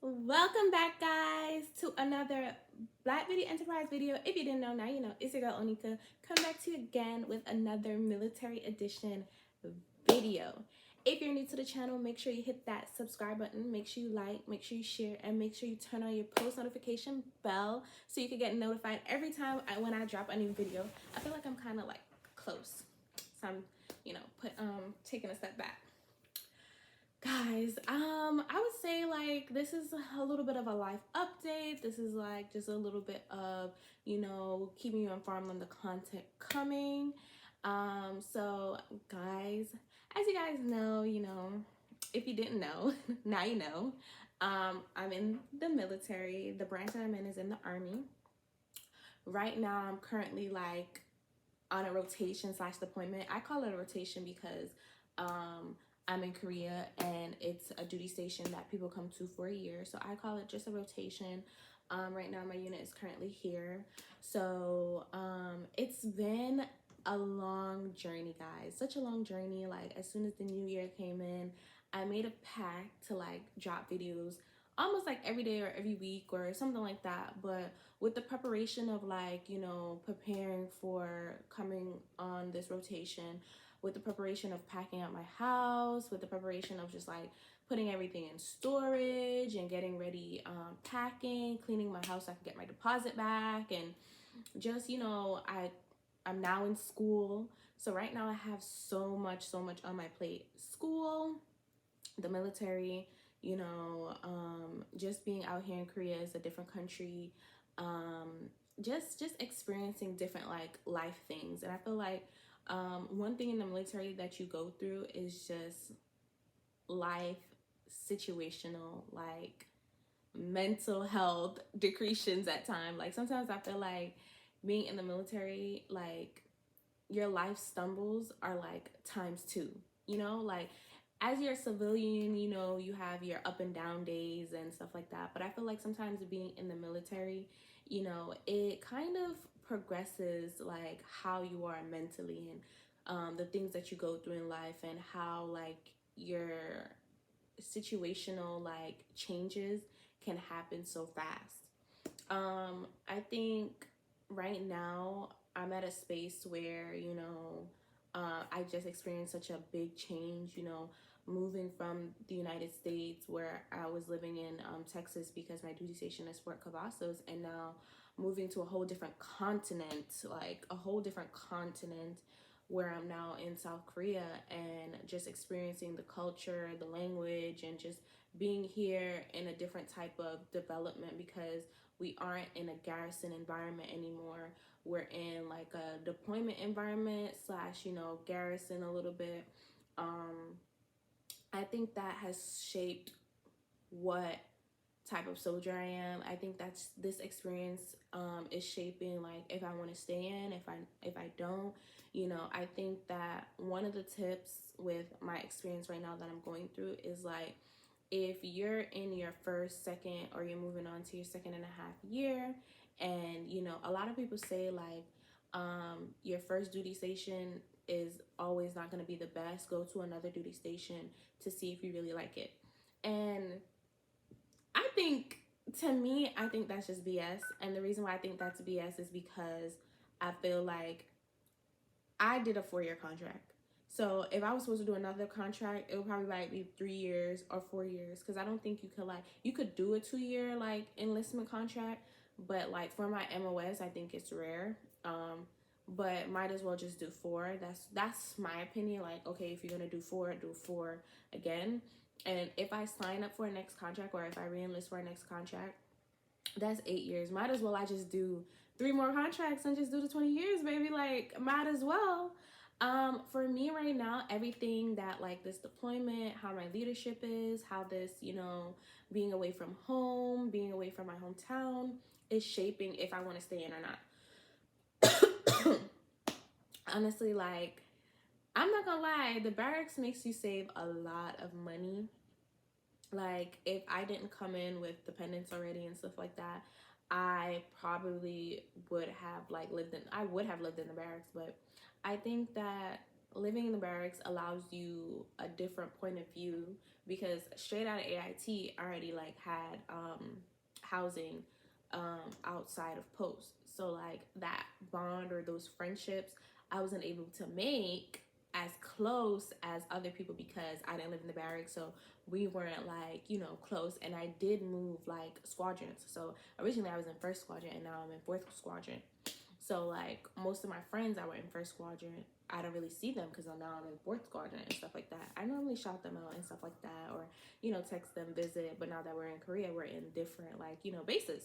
Welcome back, guys, to another Black Beauty Enterprise video. If you didn't know, now you know. It's your girl Onika. Come back to you again with another military edition video. If you're new to the channel, make sure you hit that subscribe button. Make sure you like, make sure you share, and make sure you turn on your post notification bell so you can get notified every time when I drop a new video. I feel like I'm kind of like close, so I'm, taking a step back. Guys, I would say like this is a little bit of a life update. This is like just a little bit of, keeping you informed on the content coming. So guys, as you guys know, if you didn't know, now you know. I'm in the military. The branch that I'm in is in the Army. Right now, I'm currently like on a rotation slash deployment. I call it a rotation because I'm in Korea and it's a duty station that people come to for a year. So I call it just a rotation. Right now, my unit is currently here. So it's been a long journey, guys. Such a long journey. Like, as soon as the new year came in, I made a pact to like drop videos almost like every day or every week or something like that. But with the preparation of like, preparing for coming on this rotation, with the preparation of packing up my house, with the preparation of just like putting everything in storage and getting ready, packing, cleaning my house so I can get my deposit back, and just I'm now in school. So right now I have so much on my plate: school, the military, just being out here in Korea is a different country, just experiencing different like life things. And I feel like one thing in the military that you go through is just life situational, like mental health decreations at time. Like sometimes I feel like being in the military, like your life stumbles are like times two, like as you're a civilian, you have your up and down days and stuff like that. But I feel like sometimes being in the military, it kind of progresses like how you are mentally, and the things that you go through in life, and how like your situational like changes can happen so fast. I think right now I'm at a space where, I just experienced such a big change, moving from the United States, where I was living in Texas because my duty station is Fort Cavazos, and now moving to a whole different continent, like a whole different continent, where I'm now in South Korea, and just experiencing the culture, the language, and just being here in a different type of development, because we aren't in a garrison environment anymore. We're in like a deployment environment slash, garrison a little bit. I think that has shaped what type of soldier I am. I think that's this experience is shaping like if I want to stay in, if I don't. I think that one of the tips with my experience right now that I'm going through is like, if you're in your first, second, or you're moving on to your second and a half year, and a lot of people say like your first duty station is always not going to be the best, go to another duty station to see if you really like it. And I think, to me, I think that's just BS. And the reason why I think that's BS is because I feel like I did a 4-year contract. So if I was supposed to do another contract, it would probably like be 3 years or 4 years, because I don't think you could do a 2-year like enlistment contract, but like for my MOS, I think it's rare. But might as well just do 4. That's my opinion. Like, okay, if you're gonna do 4, do 4 again. And if I sign up for a next contract, or if I re-enlist for a next contract, that's 8 years. Might as well I just do 3 more contracts and just do the 20 years, baby. Like, might as well. For me right now, everything that like this deployment, how my leadership is, how this, being away from home, being away from my hometown, is shaping if I want to stay in or not. Honestly, like, I'm not gonna lie, the barracks makes you save a lot of money. Like, if I didn't come in with dependents already and stuff like that, I probably would have like lived in the barracks. But I think that living in the barracks allows you a different point of view, because straight out of AIT I already like had housing outside of post. So like that bond or those friendships I wasn't able to make as close as other people because I didn't live in the barracks. So we weren't like, you know, close. And I did move like squadrons. So originally I was in first squadron and now I'm in fourth squadron. So like most of my friends that were in first squadron, I don't really see them because now I'm in fourth squadron and stuff like that. I normally shout them out and stuff like that, or, you know, text them, visit. But now that we're in Korea, we're in different like, you know, bases.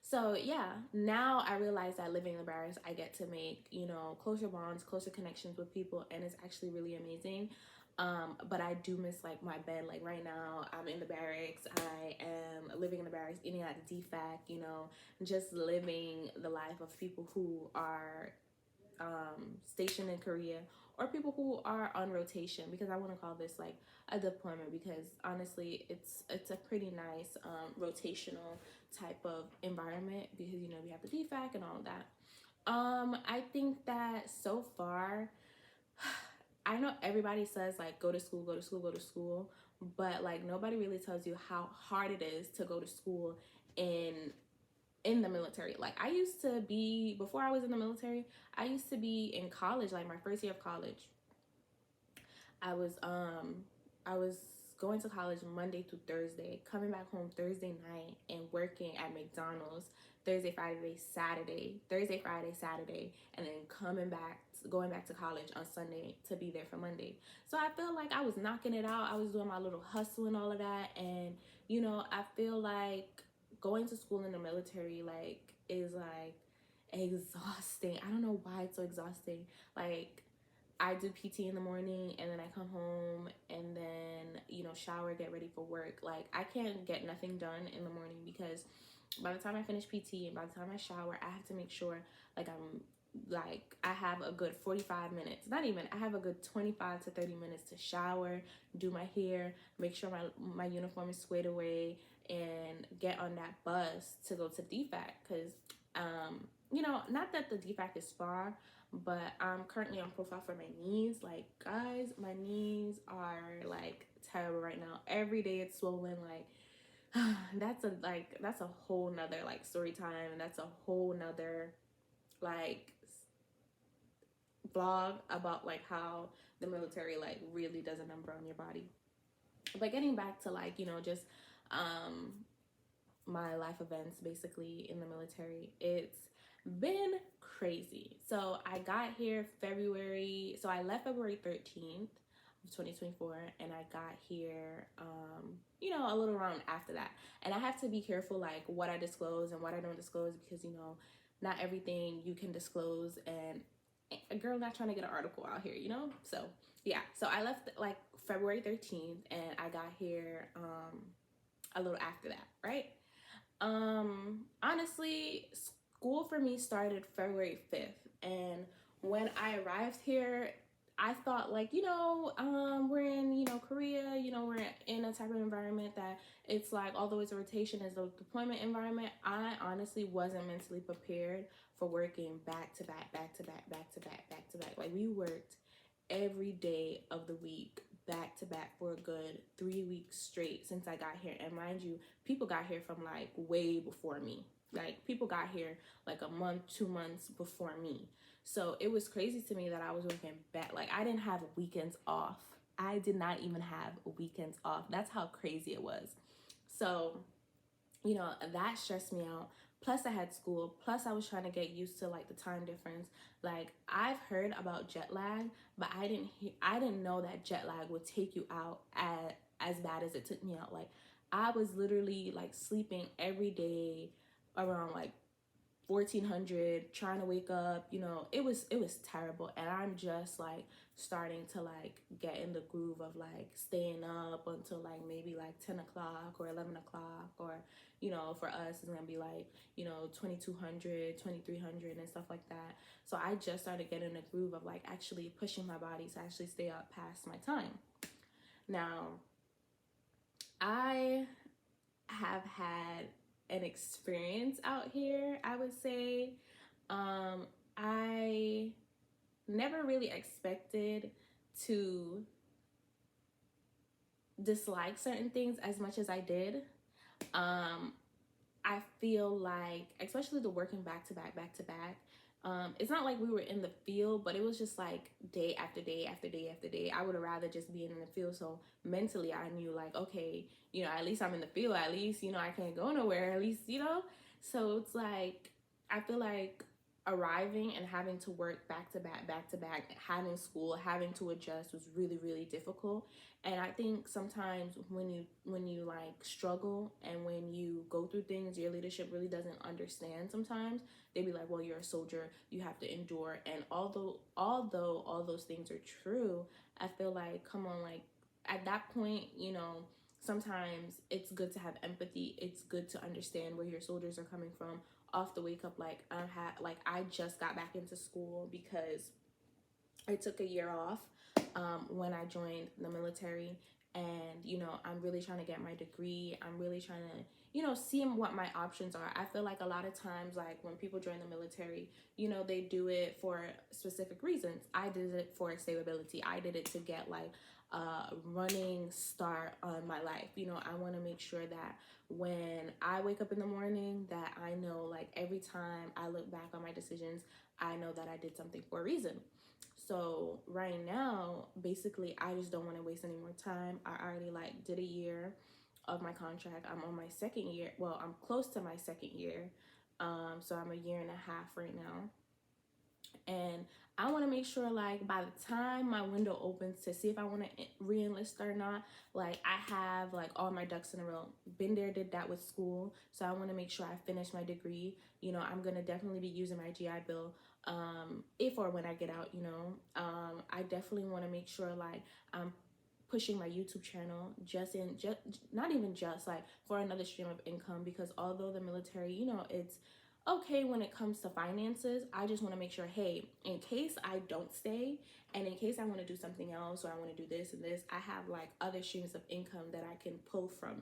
So yeah, now I realize that living in the barracks, I get to make, you know, closer bonds, closer connections with people, and it's actually really amazing. But I do miss like my bed. Like right now, I'm in the barracks. I am living in the barracks, eating at the DFAC, you know, just living the life of people who are stationed in Korea, or people who are on rotation, because I want to call this like a deployment, because honestly it's a pretty nice rotational type of environment, because you know we have the DFAC and all of that. I think that so far, I know everybody says like go to school, go to school, go to school, but like nobody really tells you how hard it is to go to school in the military. Like I used to be, before I was in the military, I used to be in college, like my first year of college. I was going to college Monday through Thursday, coming back home Thursday night and working at McDonald's Thursday, Friday, Saturday, Thursday, Friday, Saturday, and then going back to college on Sunday to be there for Monday. So I feel like I was knocking it out. I was doing my little hustle and all of that. And, you know, I feel like going to school in the military, like, is like exhausting. I don't know why it's so exhausting. Like, I do PT in the morning and then I come home and then, you know, shower, get ready for work. Like I can't get nothing done in the morning because by the time I finish PT and by the time I shower, I have to make sure like I have a good 45 minutes. Not even, I have a good 25 to 30 minutes to shower, do my hair, make sure my uniform is squared away, and get on that bus to go to DFAC, because you know, not that the DFAC is far, but I'm currently on profile for my knees. Like guys, my knees are like terrible right now. Every day it's swollen. Like that's a whole nother like story time, and that's a whole nother like vlog about like how the military like really does a number on your body. But getting back to like, you know, just my life events basically in the military, it's been crazy. So I got here so I left February 13th of 2024, and I got here you know, a little around after that. And I have to be careful like what I disclose and what I don't disclose, because you know, not everything you can disclose, and a girl not trying to get an article out here, you know. So yeah, so I left like February 13th and I got here a little after that, right? Honestly, school for me started February 5th. And when I arrived here, I thought like, you know, we're in, you know, Korea, you know, we're in a type of environment that it's like, although it's a rotation, as a deployment environment, I honestly wasn't mentally prepared for working back to back, back to back, back to back, back to back. Like we worked every day of the week back to back for a good 3 weeks straight since I got here. And mind you, people got here from like way before me. Like people got here like a month, 2 months before me. So it was crazy to me that I was working back. Like I didn't have weekends off. I did not even have weekends off. That's how crazy it was. So, you know, that stressed me out. Plus I had school. Plus I was trying to get used to like the time difference. Like I've heard about jet lag, but I didn't know that jet lag would take you out as bad as it took me out. Like I was literally like sleeping every day around like 1400, trying to wake up, you know. It was terrible. And I'm just like starting to like get in the groove of like staying up until like maybe like 10 o'clock or 11 o'clock, or you know, for us it's gonna be like, you know, 2200, 2300 and stuff like that. So I just started getting in the groove of like actually pushing my body to actually stay up past my time. Now I have had an experience out here, I would say. I never really expected to dislike certain things as much as I did. I feel like, especially the working back to back, it's not like we were in the field, but it was just like day after day after day after day. I would have rather just be in the field. So mentally, I knew like, okay, at least I'm in the field. At least, I can't go nowhere. At least, So it's like, I feel like arriving and having to work back to back, having school, having to adjust was really, really difficult. And I think sometimes when you like struggle and when you go through things, your leadership really doesn't understand. Sometimes they be like, well, you're a soldier, you have to endure. And although all those things are true, I feel like, come on, like at that point, sometimes it's good to have empathy. It's good to understand where your soldiers are coming from. Off the wake up, like I just got back into school because I took a year off when I joined the military. And, I'm really trying to get my degree. I'm really trying to, see what my options are. I feel like a lot of times, like when people join the military, they do it for specific reasons. I did it for stability. I did it to get like a running start on my life. I want to make sure that when I wake up in the morning, that I know like every time I look back on my decisions, I know that I did something for a reason. So right now, basically, I just don't want to waste any more time. I already like did a year of my contract. I'm on my second year. Well, I'm close to my second year. So I'm a year and a half right now. And I want to make sure like by the time my window opens to see if I want to re-enlist or not, like I have like all my ducks in a row. Been there, did that with school. So I want to make sure I finish my degree. I'm going to definitely be using my GI Bill if or when I get out. I definitely want to make sure like I'm pushing my YouTube channel just not even just like for another stream of income, because although the military, it's okay when it comes to finances, I just want to make sure, hey, in case I don't stay and in case I want to do something else or I want to do this and this, I have like other streams of income that I can pull from.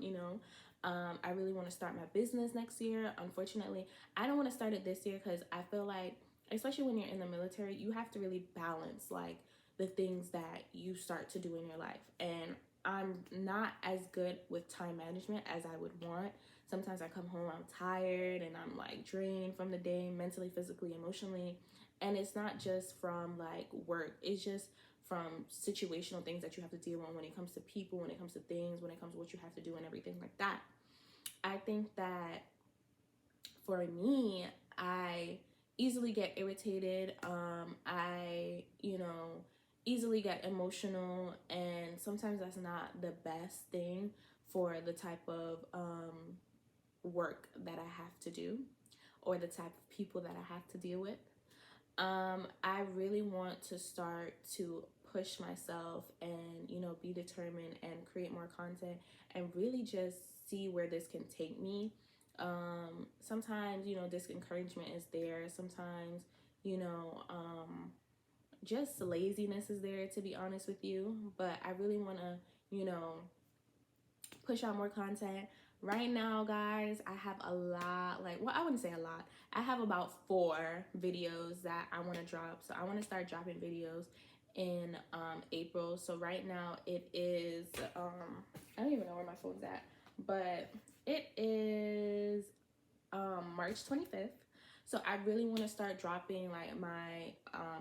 I really want to start my business next year. Unfortunately, I don't want to start it this year because I feel like, especially when you're in the military, you have to really balance like the things that you start to do in your life. And I'm not as good with time management as I would want. Sometimes I come home, I'm tired and I'm like drained from the day, mentally, physically, emotionally. And it's not just from like work, it's just from situational things that you have to deal with when it comes to people, when it comes to things, when it comes to what you have to do and everything like that. I think that for me, I easily get irritated. I, easily get emotional, and sometimes that's not the best thing for the type of work that I have to do or the type of people that I have to deal with. I really want to start to push myself and, be determined and create more content and really just see where this can take me. Sometimes, this encouragement is there. Sometimes, just laziness is there, to be honest with you. But I really want to, push out more content. Right now, guys, I have a lot, like, well, I wouldn't say a lot. I have about 4 videos that I want to drop. So I want to start dropping videos in April. So right now it is, I don't even know where my phone's at, but it is March 25th. So I really want to start dropping like my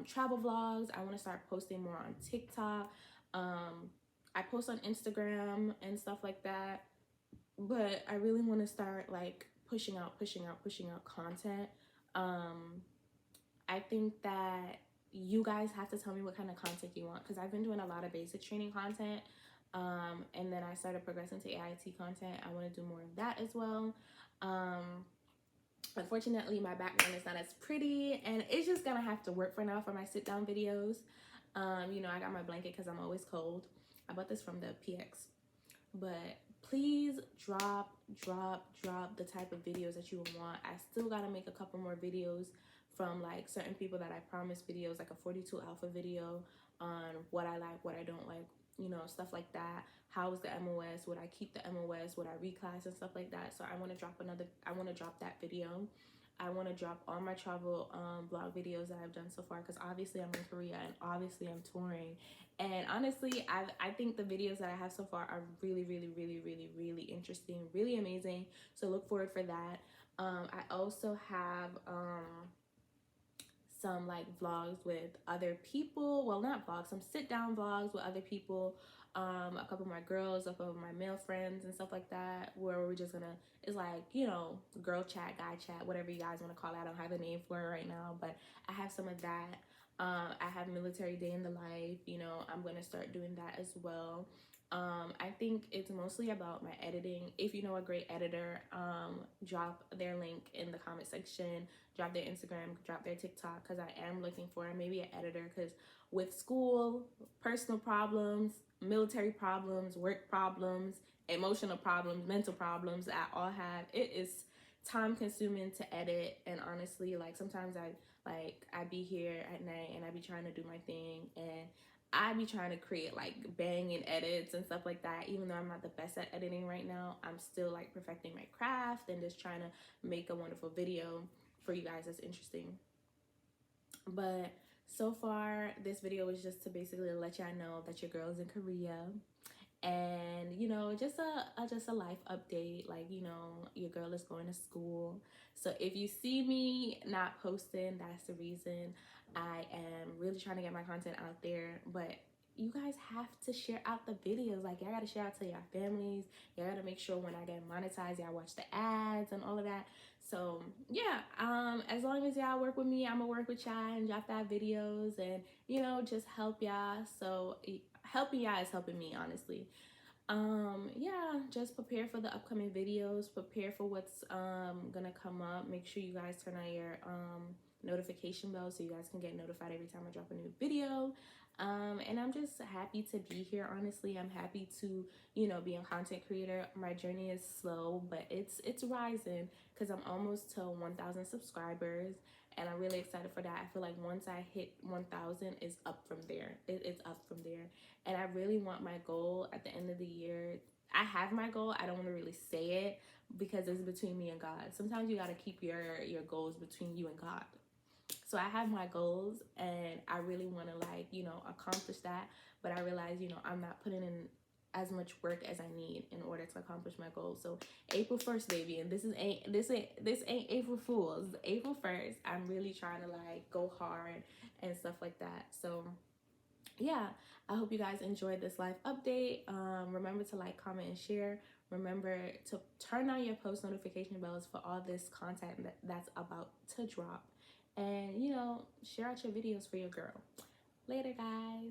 travel vlogs. I want to start posting more on TikTok. I post on Instagram and stuff like that. But I really want to start like pushing out content. I think that you guys have to tell me what kind of content you want, because I've been doing a lot of basic training content. And then I started progressing to AIT content. I want to do more of that as well. Unfortunately, my background is not as pretty, and it's just gonna have to work for now for my sit down videos. I got my blanket because I'm always cold. I bought this from the PX. But please drop the type of videos that you want. I still gotta make a couple more videos from like certain people that I promised videos, like a 42 alpha video on what I like, what I don't like, stuff like that. How is the MOS? Would I keep the MOS? Would I reclass and stuff like that? So I want to drop that video. I want to drop all my travel vlog videos that I've done so far, because obviously I'm in Korea and obviously I'm touring. And honestly, I think the videos that I have so far are really, really, really, really, really interesting, really amazing. So look forward for that. I also have some like vlogs with other people. Well, not vlogs, some sit down vlogs with other people. A couple of my girls, a couple of my male friends and stuff like that, where we're just gonna, it's like, you know, girl chat, guy chat, whatever you guys want to call it. I don't have a name for it right now, but I have some of that. I have military day in the life, you know, I'm gonna start doing that as well. I think it's mostly about my editing. If you know a great editor, drop their link in the comment section, drop their Instagram, drop their TikTok, because I am looking for maybe an editor, because with school, personal problems, military problems, work problems, emotional problems, mental problems that I all have, it is time consuming to edit. And honestly, like sometimes I be here at night and I be trying to do my thing, and I be trying to create like banging edits and stuff like that. Even though I'm not the best at editing right now, I'm still like perfecting my craft and just trying to make a wonderful video for you guys that's interesting. But so far, this video was just to basically let y'all know that your girl's in Korea, and you know, just a life update. Like, you know, your girl is going to school, so if you see me not posting, that's the reason. I am really trying to get my content out there, but you guys have to share out the videos. Like, y'all gotta share out to your families. Y'all gotta make sure when I get monetized, y'all watch the ads and all of that. So yeah, as long as y'all work with me, I'm gonna work with y'all and drop that videos, and you know, just help y'all. So helping y'all is helping me, honestly. Yeah, just prepare for the upcoming videos, prepare for what's gonna come up. Make sure you guys turn on your notification bell so you guys can get notified every time I drop a new video. And I'm just happy to be here. Honestly, I'm happy to, you know, be a content creator. My journey is slow, but it's rising, because I'm almost to 1,000 subscribers, and I'm really excited for that. I feel like once I hit 1,000, it's up from there. It's up from there. And I really want my goal at the end of the year. I have my goal. I don't want to really say it because it's between me and God. Sometimes you got to keep your goals between you and God. So I have my goals and I really want to, like, you know, accomplish that. But I realize, you know, I'm not putting in as much work as I need in order to accomplish my goals. So April 1st, baby, and this ain't April Fools. April 1st, I'm really trying to like go hard and stuff like that. So yeah, I hope you guys enjoyed this live update. Remember to like, comment, and share. Remember to turn on your post notification bells for all this content that's about to drop. And, you know, share out your videos for your girl. Later, guys.